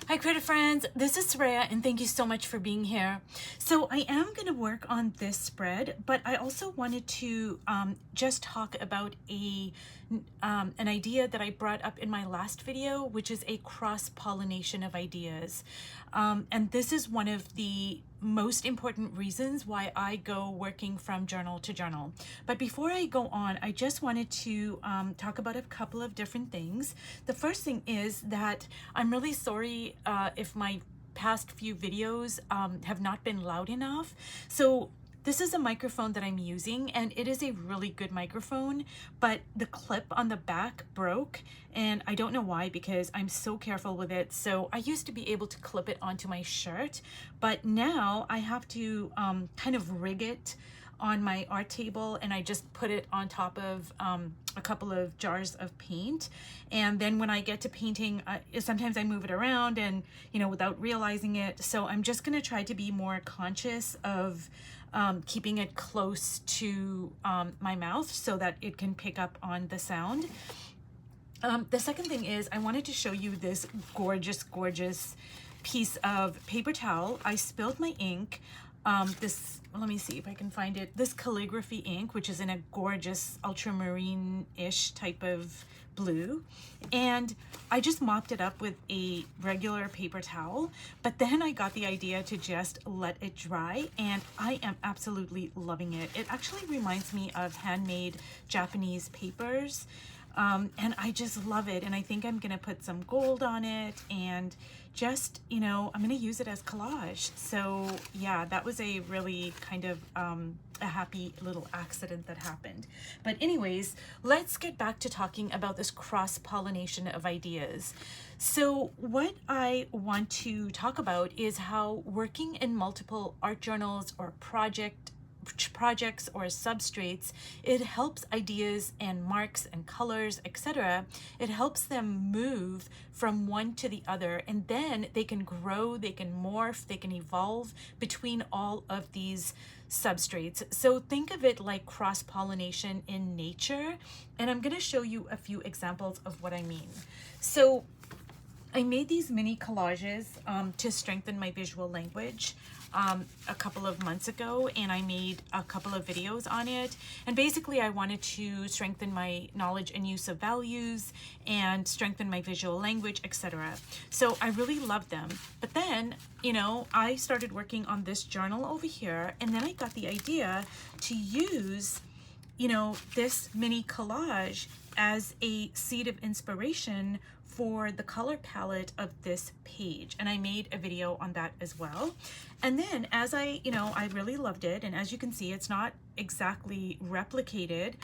Hi creative friends, this is Soraya and thank you so much for being here. So I am going to work on this spread, but I also wanted to just talk about an idea that I brought up in my last video, which is a cross-pollination of ideas. And this is one of the most important reasons why I go working from journal to journal. But before I go on, I just wanted to talk about a couple of different things. The first thing is that I'm really sorry if my past few videos have not been loud enough. So this is a microphone that I'm using and it is a really good microphone, but the clip on the back broke and I don't know why because I'm so careful with it. So I used to be able to clip it onto my shirt, but now I have to kind of rig it on my art table and I just put it on top of a couple of jars of paint, and then when I get to painting sometimes I move it around and without realizing it. So I'm just gonna try to be more conscious of keeping it close to my mouth so that it can pick up on the sound. The second thing is I wanted to show you this gorgeous piece of paper towel. I spilled my ink. Let me see if I can find it. This calligraphy ink, which is in a gorgeous ultramarine-ish type of blue. And I just mopped it up with a regular paper towel, but then I got the idea to just let it dry and I am absolutely loving it. It actually reminds me of handmade Japanese papers. And I just love it. And I think I'm gonna put some gold on it and just, I'm gonna use it as collage. So yeah, that was a really kind of a happy little accident that happened. But anyways, let's get back to talking about this cross-pollination of ideas. So what I want to talk about is how working in multiple art journals or projects or substrates, it helps ideas and marks and colors, etc. It helps them move from one to the other, and then they can grow, they can morph, they can evolve between all of these substrates. So think of it like cross-pollination in nature, and I'm going to show you a few examples of what I mean. So I made these mini collages to strengthen my visual language a couple of months ago, and I made a couple of videos on it. And basically I wanted to strengthen my knowledge and use of values and strengthen my visual language, etc. So I really loved them. But then, I started working on this journal over here, and then I got the idea to use, this mini collage as a seed of inspiration for the color palette of this page, and I made a video on that as well. And then as I really loved it, and as you can see, it's not exactly replicated,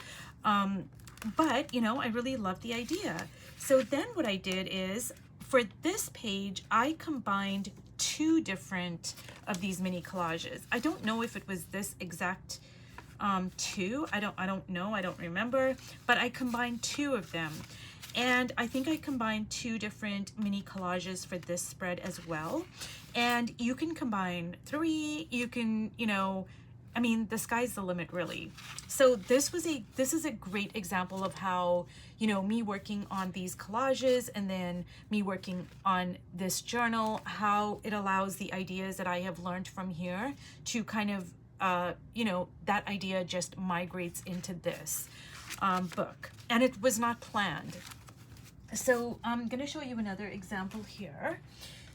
but I really loved the idea. So then what I did is, for this page, I combined two different of these mini collages. I don't know if it was this exact two. I don't know, I don't remember, but I combined two of them. And I think I combined two different mini collages for this spread as well. And you can combine three, you can, I mean, the sky's the limit really. So this is a great example of how, me working on these collages and then me working on this journal, how it allows the ideas that I have learned from here to kind of, that idea just migrates into this book. And it was not planned. So I'm going to show you another example here.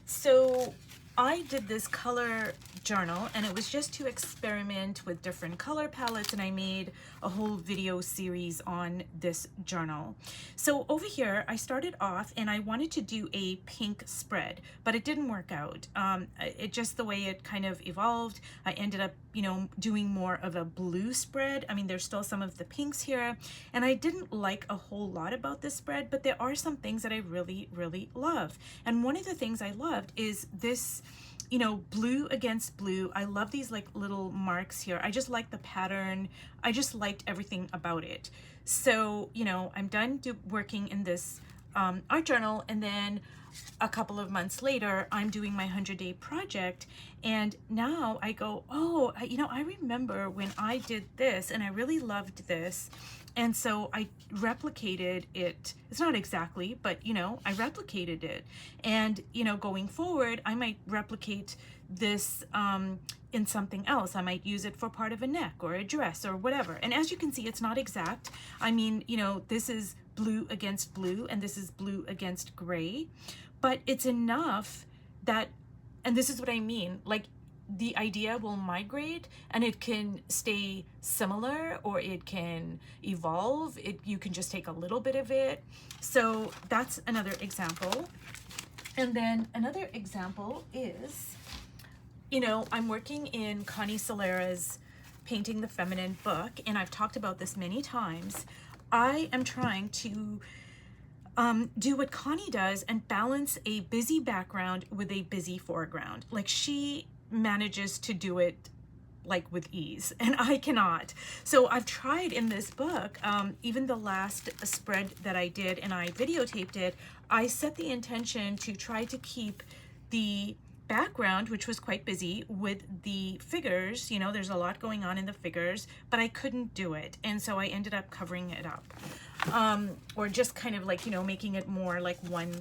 So I did this color journal, and it was just to experiment with different color palettes, and I made a whole video series on this journal. So over here, I started off and I wanted to do a pink spread, but it didn't work out. It just, the way it kind of evolved, I ended up, doing more of a blue spread. I mean, there's still some of the pinks here, and I didn't like a whole lot about this spread, but there are some things that I really, really love. And one of the things I loved is this, blue against blue. I love these like little marks here. I just like the pattern. I just liked everything about it. So, I'm done working in this art journal, and then a couple of months later I'm doing my 100-day project, and now I go, oh, you know, I remember when I did this and I really loved this, and so I replicated it. It's not exactly, but you know, I replicated it, and you know, going forward I might replicate this in something else. I might use it for part of a neck or a dress or whatever. And as you can see, it's not exact. I mean, you know, this is blue against blue and this is blue against gray, but it's enough that, and this is what I mean, like the idea will migrate and it can stay similar or it can evolve. You can just take a little bit of it. So that's another example. And then another example is, you know, I'm working in Connie Solera's Painting the Feminine book, and I've talked about this many times. I am trying to do what Connie does and balance a busy background with a busy foreground. Like, she manages to do it like with ease, and I cannot. So I've tried in this book, even the last spread that I did and I videotaped it, I set the intention to try to keep the background, which was quite busy, with the figures. You know, there's a lot going on in the figures, but I couldn't do it, and so I ended up covering it up, or just kind of like, you know, making it more like one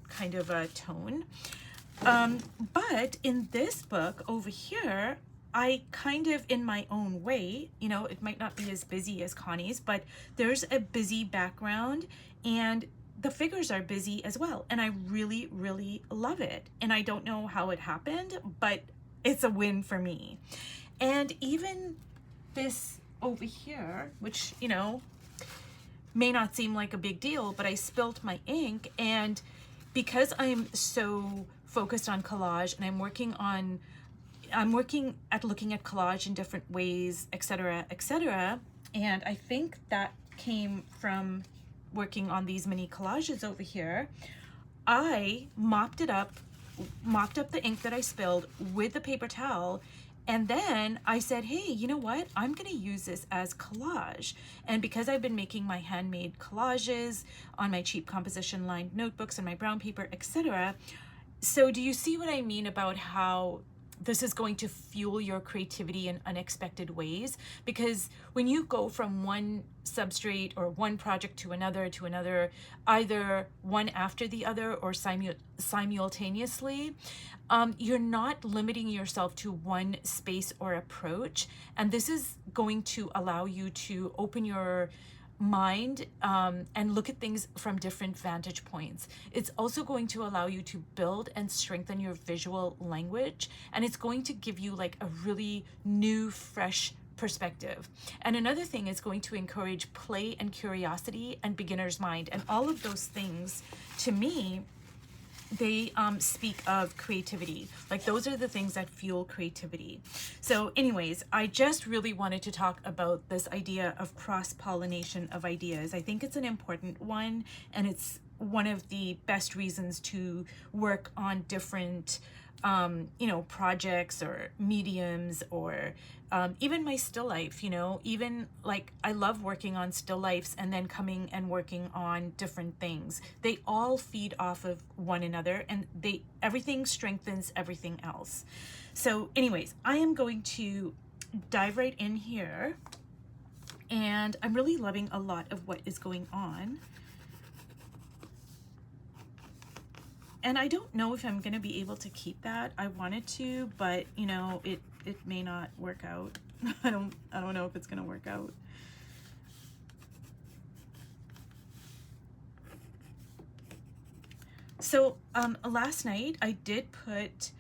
kind of a tone. But in this book over here, I kind of, in my own way, you know, it might not be as busy as Connie's, but there's a busy background and the figures are busy as well, and I really, really love it. And I don't know how it happened, but it's a win for me. And even this over here, which, you know, may not seem like a big deal, but I spilled my ink, and because I'm so focused on collage and I'm working at looking at collage in different ways, etc., etc., and I think that came from working on these mini collages over here. I mopped up the ink that I spilled with the paper towel, and then I said, hey, you know what? I'm gonna use this as collage. And because I've been making my handmade collages on my cheap composition lined notebooks and my brown paper, etc., so do you see what I mean about how this is going to fuel your creativity in unexpected ways? Because when you go from one substrate or one project to another, either one after the other or simultaneously, you're not limiting yourself to one space or approach. And this is going to allow you to open your mind and look at things from different vantage points. It's also going to allow you to build and strengthen your visual language, and it's going to give you like a really new, fresh perspective. And another thing is going to encourage play and curiosity and beginner's mind, and all of those things, to me, they speak of creativity. Like, those are the things that fuel creativity. So anyways, I just really wanted to talk about this idea of cross-pollination of ideas. I think it's an important one, and it's one of the best reasons to work on different you know, projects or mediums, or even my still life, you know, even like I love working on still lifes and then coming and working on different things. They all feed off of one another, and everything strengthens everything else. So anyways, I am going to dive right in here, and I'm really loving a lot of what is going on. And I don't know if I'm going to be able to keep that. I wanted to, but you know, it may not work out. I don't know if it's going to work out. So last night I did put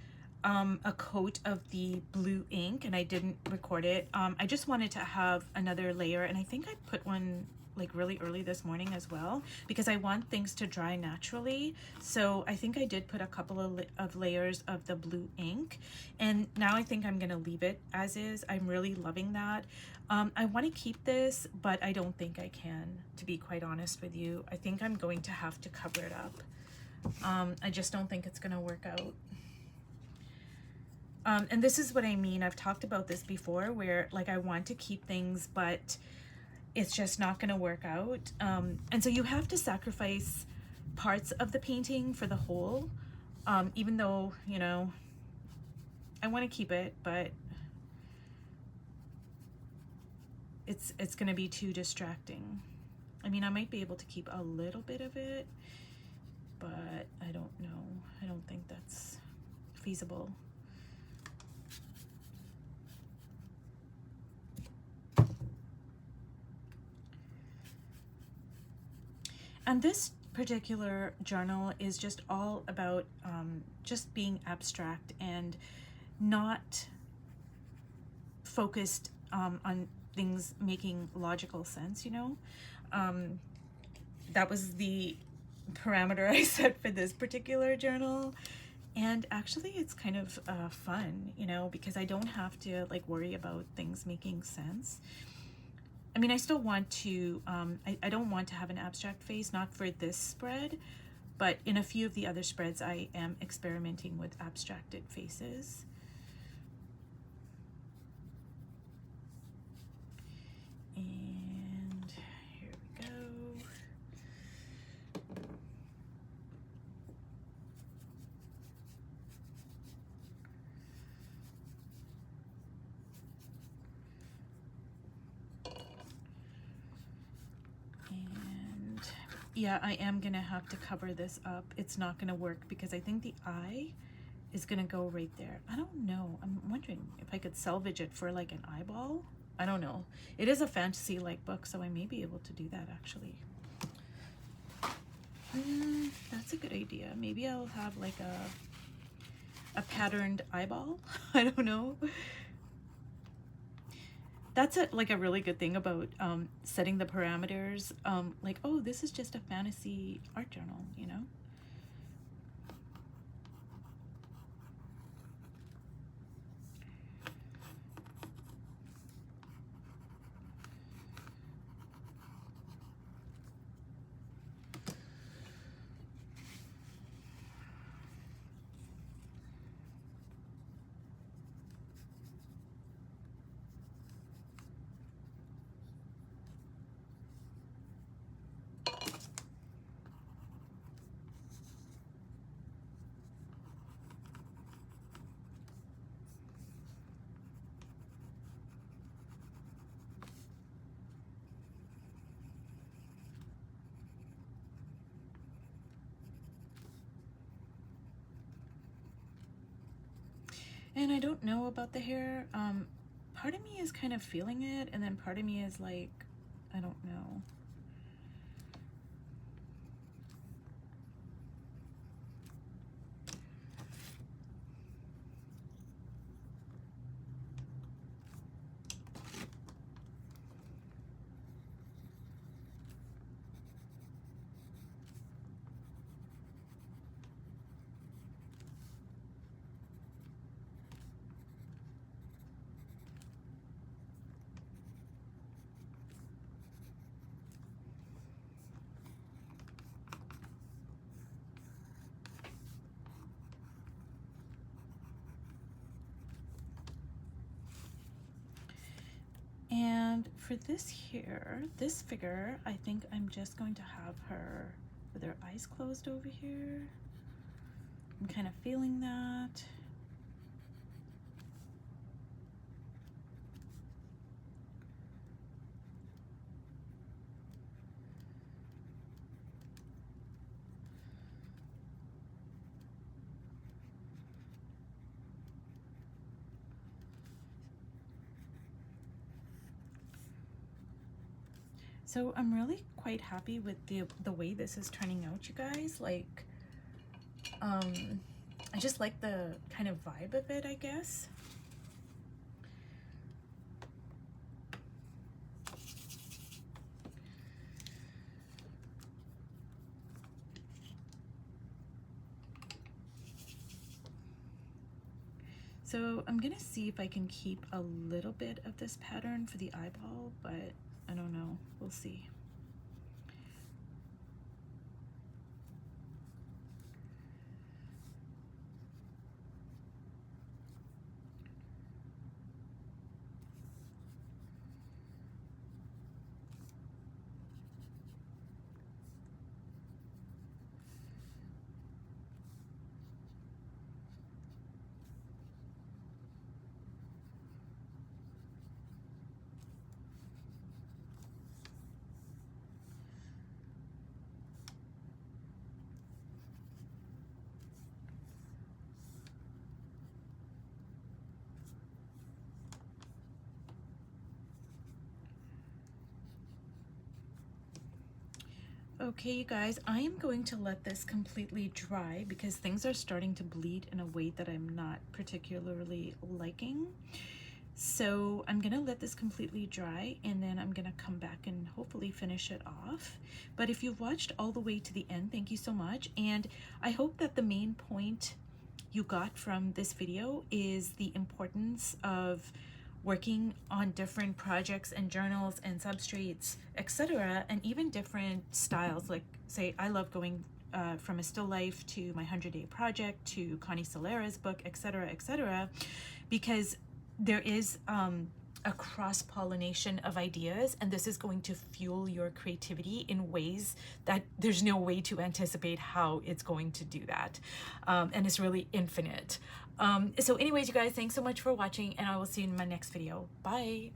a coat of the blue ink, and I didn't record it. I just wanted to have another layer, and I think I put one like really early this morning as well, because I want things to dry naturally. So I think I did put a couple of layers of the blue ink, and now I think I'm gonna leave it as is. I'm really loving that. I want to keep this, but I don't think I can, to be quite honest with you. I think I'm going to have to cover it up. I just don't think it's gonna work out. And this is what I mean. I've talked about this before, where like I want to keep things, but it's just not going to work out. And so you have to sacrifice parts of the painting for the whole, even though, you know, I want to keep it, but it's going to be too distracting. I mean, I might be able to keep a little bit of it, but I don't know. I don't think that's feasible. And this particular journal is just all about just being abstract and not focused on things making logical sense, you know. That was the parameter I set for this particular journal, and actually it's kind of fun, you know, because I don't have to like worry about things making sense. I mean, I still want to, I don't want to have an abstract face, not for this spread, but in a few of the other spreads I am experimenting with abstracted faces. And here we go. And yeah, I am gonna have to cover this up. It's not gonna work because I think the eye is gonna go right there. I don't know. I'm wondering if I could salvage it for like an eyeball. I don't know. It is a fantasy-like book, so I may be able to do that actually. That's a good idea. Maybe I'll have like a patterned eyeball. I don't know. That's like a really good thing about setting the parameters. Like, oh, this is just a fantasy art journal, you know? And I don't know about the hair. Part of me is kind of feeling it, and then part of me is like, I don't know. And for this here, this figure, I think I'm just going to have her with her eyes closed over here. I'm kind of feeling that. So I'm really quite happy with the way this is turning out, you guys. Like, I just like the kind of vibe of it, I guess. So I'm gonna see if I can keep a little bit of this pattern for the eyeball, but I don't know, we'll see. Okay, you guys, I am going to let this completely dry because things are starting to bleed in a way that I'm not particularly liking. So I'm gonna let this completely dry, and then I'm gonna come back and hopefully finish it off. But if you've watched all the way to the end, thank you so much. And I hope that the main point you got from this video is the importance of working on different projects and journals and substrates, etc., and even different styles. Like, say, I love going from a still life to my 100-day project to Connie Solera's book, etc., because there is a cross-pollination of ideas, and this is going to fuel your creativity in ways that there's no way to anticipate how it's going to do that. And it's really infinite. So anyways, you guys, thanks so much for watching, and I will see you in my next video. Bye.